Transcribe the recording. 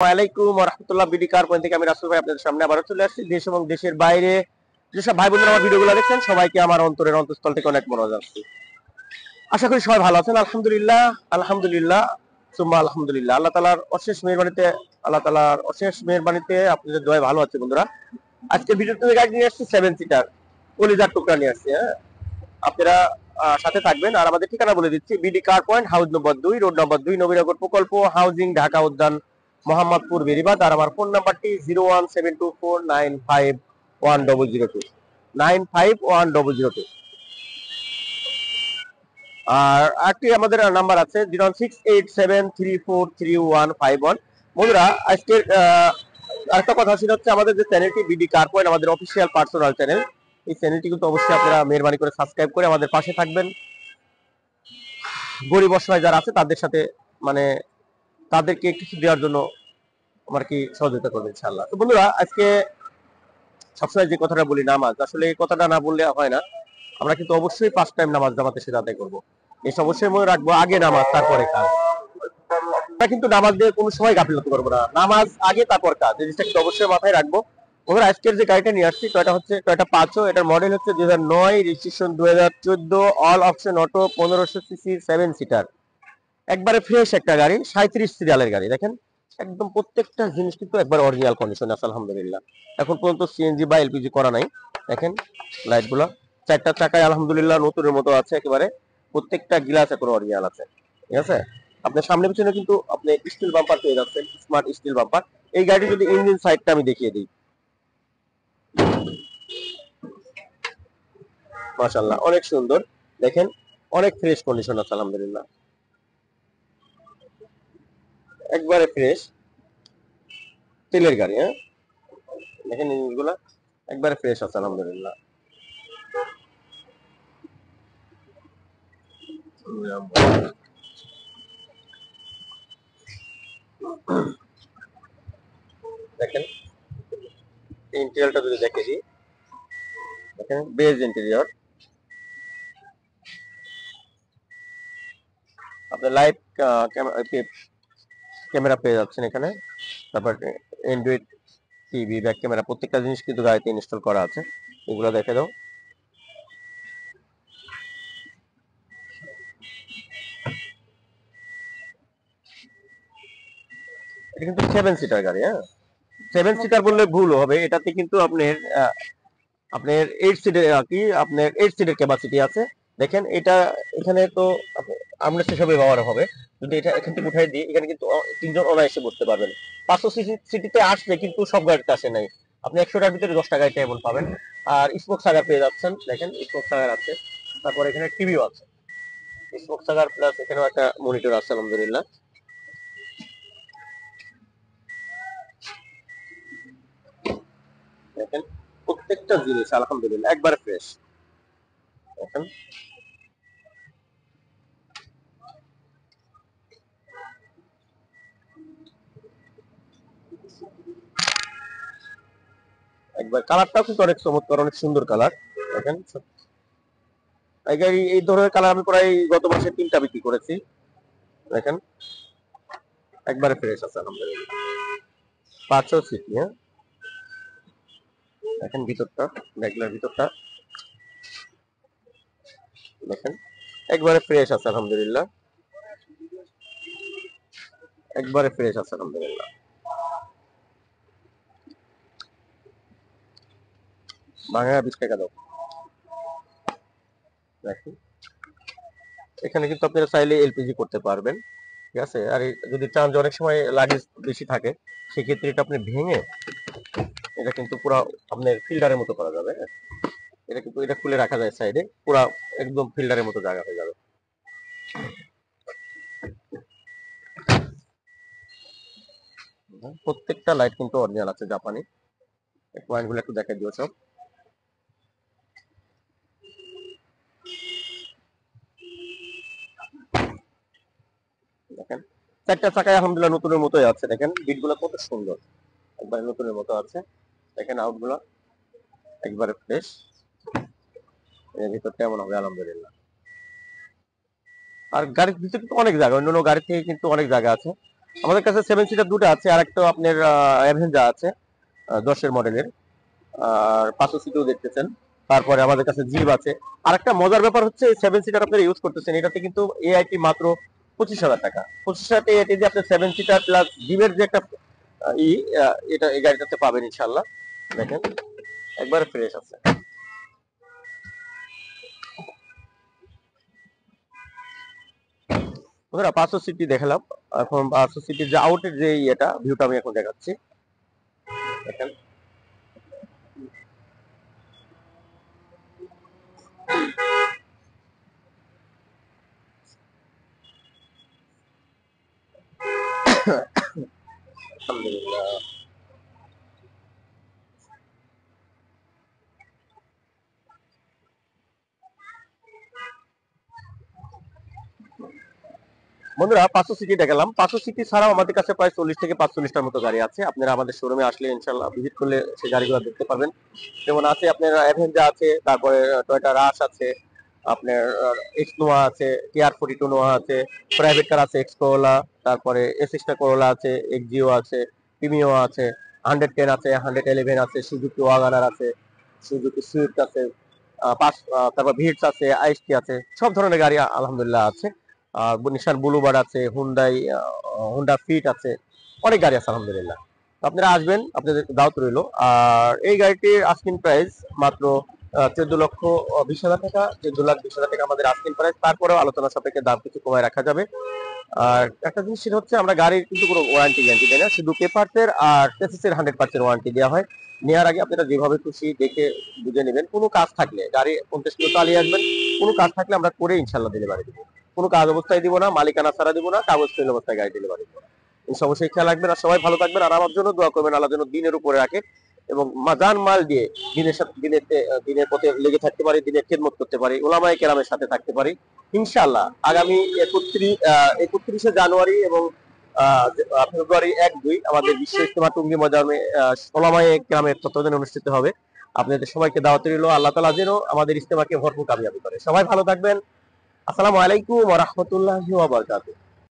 ওয়ালাইকুম রহমতুল্লাহ। BD car point থেকে আমি রাসেল ভাই আপনাদের সামনে আবার চলে আসছি। দেশ এবং দেশের বাইরে যেসব ভাই বোনেরা আমার ভিডিওগুলো দেখছেন সবাইকে আমার অন্তরের অন্তঃস্থল থেকে অনেক মনোযোগ জানাচ্ছি। আশা করি সবাই ভালো আছেন। আলহামদুলিল্লাহ আলহামদুলিল্লাহ সুম্মা আলহামদুলিল্লাহ। আল্লাহ তাআলার অশেষ মেহেরবানিতে আপনাদের দোয়ায় ভালো আছে বন্ধুরা। আজকে ভিডিওতে গাড়ি নিয়ে আসছি 7 সিটার কলিজার টুকরা নিয়ে আসছি। আপনারা সাথে থাকবেন। আর আমাদের ঠিকানা বলে দিচ্ছি, BD car point, house number 2, road number 2, Nabinagar প্রকল্প হাউজিং, ঢাকা উদ্যান, মোহাম্মদপুর, বেরিবাদ। আর আমার ফোন নাম্বারটি 01724951002 951002। আর একটি আমাদের নাম্বার আছে 01687343151। বন্ধুরা আজকের আরেকটা কথা সেটা হচ্ছে, আমাদের যে চ্যানেলটি বিডি কার পয়েন্ট আমাদের অফিসিয়াল পার্সোনাল চ্যানেল, এই চ্যানেলটি কিন্তু অবশ্যই আপনারা মেহরবানি করে সাবস্ক্রাইব করে আমাদের পাশে থাকবেন। গরিব অসহায় যারা আছে তাদের সাথে মানে তাদেরকে কিছু দেওয়ার জন্য আমার কি সহযোগিতা করবেন ইনশাআল্লাহ। তো বন্ধুরা আজকে সবসময় যে কথাটা বলি, নামাজ, আসলে এই কথাটা না বললে হয় না। আমরা কিন্তু অবশ্যই 5 টাইম নামাজ জামাতের সাথে আদায় করবো। এই অবশ্যই মনে রাখবো, আগে নামাজ তারপরে কাজ। আমরা কিন্তু নামাজ দিয়ে কোনো সময় গাফিলতি করবো না, নামাজ আগে তারপর কাজ, এই জিনিসটা কিন্তু অবশ্যই মাথায় রাখবো। ওদের আজকের যে গাড়িটা নিয়ে আসছি টয়টা হচ্ছে টয়টা পাঁচো, এটার মডেল হচ্ছে 2009, registration 2014, all option auto, 1500 CC, 7 seater, একবারে ফ্রেশ একটা গাড়ি, 37 সিরিয়ালের গাড়ি। দেখেন একদম প্রত্যেকটা জিনিস কিন্তু একবার অরিজিনাল কন্ডিশন আছে আলহামদুলিল্লাহ। এখন পর্যন্ত সিএনজি বা এলপিজি করা নাই। দেখেন লাইটগুলো, চারটা চাকায় আলহামদুলিল্লাহ নতুনের মতো আছে একেবারে। প্রত্যেকটা গ্লাস এখন অরিজিনাল আছে, ঠিক আছে। আপনার সামনে পিছনে কিন্তু আপনি স্টিল বাম্পার পেয়ে যাচ্ছেন, স্মার্ট স্টিল বাম্পার। এই গাড়ি যদি ইঞ্জিন সাইডটা আমি দেখিয়ে দিই, মাশাআল্লাহ অনেক সুন্দর। দেখেন অনেক ফ্রেশ কন্ডিশন আছে আলহামদুলিল্লাহ, একবারে ফ্রেশ তেলের গাড়ি। দেখেন জিনিসগুলা একবারে ফ্রেশ আছে আলহামদুলিল্লাহ। দেখেন ইন্টেরিয়রটা যদি দেখে দিই, দেখেন বেজ ইন্টেরিয়র। আপনি লাইভ ক্যামেরা পেয়ে যাচ্ছেন এখানে। তারপর অ্যান্ড্রয়েড টিভি, ব্যাক ক্যামেরা, প্রত্যেকটা জিনিস কিন্তু গাড়িতে ইনস্টল করা আছে। এগুলো দেখে দাও। এটা কিন্তু 7 সিটার গাড়ি। 7 সিটার বললে ভুল হবে, এটাতে কিন্তু আপনার আপনার 8 সিটের কি আপনার 8 সিটের ক্যাপাসিটি আছে। দেখেন এটা এখানে তো আমরা সেসবে ব্যবহার হবে। যদি এটা এখান থেকে উঠাই দিই, এখানে কিন্তু তিনজন অনায়াসে বসতে পারবেন। 500 সিটিতে আসবে কিন্তু সব গাড়িতে আসে নাই। আপনি 100টার ভিতরে 10টা গাড়িতে এমন পাবেন। আর স্পোক সাগার পেয়ে যাচ্ছেন, দেখেন স্পোক সাগার আছে। তারপর এখানে টিভিও আছে, স্পোক সাগার প্লাস এখানেও একটা মনিটর আছে আলহামদুলিল্লাহ। দেখেন প্রত্যেকটা জিনিস আলহামদুলিল্লাহ একবার ফ্রেশ। দেখেন একবার কালারটাও কিন্তু অনেক চমৎকার, অনেক সুন্দর কালার। দেখেন এই গাড়ি এই ধরনের কালার আমি প্রায় গত মাসে 3টা বিক্রি করেছি। দেখেন একবারে ফ্রেশ আছে আলহামদুলিল্লাহ। 500 সিসি। দেখেন ভিতরটা, ব্যাগলার ভিতরটা দেখেন একবারে ফ্রেশ আছে আলহামদুলিল্লাহ, একবারে ফ্রেশ আছে আলহামদুলিল্লাহ। ভাঙা 20 টাকা দাও। দেখেন এখানে কিন্তু আপনারা চাইলে এলপিজি করতে পারবেন, ঠিক আছে। আর যদি চান যে অনেক সময় লাগেজ বেশি থাকে, সেক্ষেত্রে এটা আপনি ভেঙে এটা কিন্তু পুরো আপনার ফিল্টারের মতো করা যাবে। এটা কিন্তু এটা খুলে রাখা যায় সাইডে, পুরো একদম ফিল্টারের মতো জায়গা হয়ে যাবে। প্রত্যেকটা লাইট কিন্তু অরিজিনাল আছে, জাপানি। পয়েন্টগুলো একটু দেখাই দিও সব। দেখেন চারটা চাকায় আলহামদুলিল্লাহ নতুনের মতোই আছে। দেখেন বিটগুলো কত সুন্দর, একবারে নতুনের মতো আছে। দেখেন আউটগুলো একবারে ফ্রেশ। এর ভিতর কেমন হবে আলহামদুলিল্লাহ। আর গাড়ির ভিতরে কিন্তু অনেক জায়গা, অন্যান্য গাড়ি থেকে কিন্তু অনেক জায়গা আছে। আমাদের কাছে 7 সিটার দুটো আছে, আর একটা আপনার অ্যাভেঞ্জার আছে 10-এর মডেলের, আর 500 সিটও দেখতেছেন। তারপরে আমাদের কাছে জিপ আছে। আর একটা মজার ব্যাপার হচ্ছে 7 সিটার আপনারা ইউজ করতেছেন, এটাতে কিন্তু এআইটি মাত্র 25,000 টাকা। 25,000 এআইটি দিয়ে আপনি 7 সিটার প্লাস জিপের যে একটা ই এটা এই গাড়িটাতে পাবেন ইনশাল্লাহ। দেখেন একবারে ফ্রেশ আছে। বন্ধুরা 500 সিটি দেখালাম, এখন 500 সিটির যে আউটের যে ইয়েটা ভিউটা আমি এখন দেখাচ্ছি। দেখেন আলহামদুলিল্লাহ। বন্ধুরা 500 সিটি দেখালাম, 500 সিটি ছাড়াও আমাদের কাছে প্রায় 40 থেকে 45টার মতো গাড়ি আছে। আপনারা আমাদের শোরুমে আসলে ইনশাল্লাহ ভিজিট করলে সেই গাড়িগুলো দেখতে পারবেন। যেমন আছে আপনার অ্যাভেঞ্জা আছে, তারপরে টয়োটা রাশ আছে, আপনার এক্স নোয়া আছে, KR42 নোয়া আছে, প্রাইভেট কার আছে এক্স করোলা, তারপরে এস করোলা আছে, এক্সজিও আছে, প্রিমিও আছে, 110 আছে, 111 আছে, সুজুকি ওয়াগানার আছে, সুজুকি সুইফট আছে, তারপর ভিটস আছে, আইএসটি আছে, সব ধরনের গাড়ি আলহামদুলিল্লাহ আছে। নিশান বুলুবার্ড আছে, হুন্ডা ফিট আছে, অনেক গাড়ি আছে আলহামদুলিল্লাহ। তো আপনারা আসবেন, আপনাদের দাওয়াত রইলো। আর এই গাড়িটির আস্কিং প্রাইস মাত্র 14,20,000 টাকা, 14,20,000 টাকা আমাদের আস্কিং প্রাইস। তারপরেও আলোচনা সাপেক্ষে দাম কিছু কমায় রাখা যাবে। আর একটা জিনিস সেটা হচ্ছে আমরা গাড়ির কিন্তু কোনো ওয়ারেন্টি গ্যারান্টি দেয় না, শুধু পেপারসের আর টেসিসের 100% ওয়ারেন্টি দেওয়া হয়। নেওয়ার আগে আপনারা যেভাবে খুশি দেখে বুঝে নেবেন। কোনো কাজ থাকলে গাড়ি 50 কিলো চালিয়ে আসবেন, কোনো কাজ থাকলে আমরা করে ইনশাল্লাহ ডেলিভারি দেবো। কোনো কাজ অবস্থায় দিব না, মালিকানা ছাড়া দিব না, কাগজ ফেল অবস্থায় গাড়ি ডেলিভারি দেবো। এই অবশ্যই খেয়াল রাখবেন। আর সবাই ভালো থাকবেন, আর আমার জন্য দোয়া করবেন, আল্লাহ যেন দিনের উপরে রাখে এবং জান মাল দিয়ে দিনের সাথে দিনের পথে লেগে থাকতে পারি, দিনের খেদমত করতে পারি, ওলামায়ে কেরামের সাথে থাকতে পারি ইনশাআল্লাহ। আগামী 31শে জানুয়ারি এবং ফেব্রুয়ারি 1-2 আমাদের বিশ্ব ইজতেমা টুঙ্গি ময়দানে ওলামায়ে কেরামের তত্ত্বাবধানে অনুষ্ঠিত হবে। আপনাদের সবাইকে দাওয়াত রইল। আল্লাহ তাআলা যেন আমাদের ইজতেমাকে ভরপুর কামিয়াবি করে। সবাই ভালো থাকবেন। আসসালামু আলাইকুম ওয়া রাহমাতুল্লাহি ওয়া বারাকাতুহু।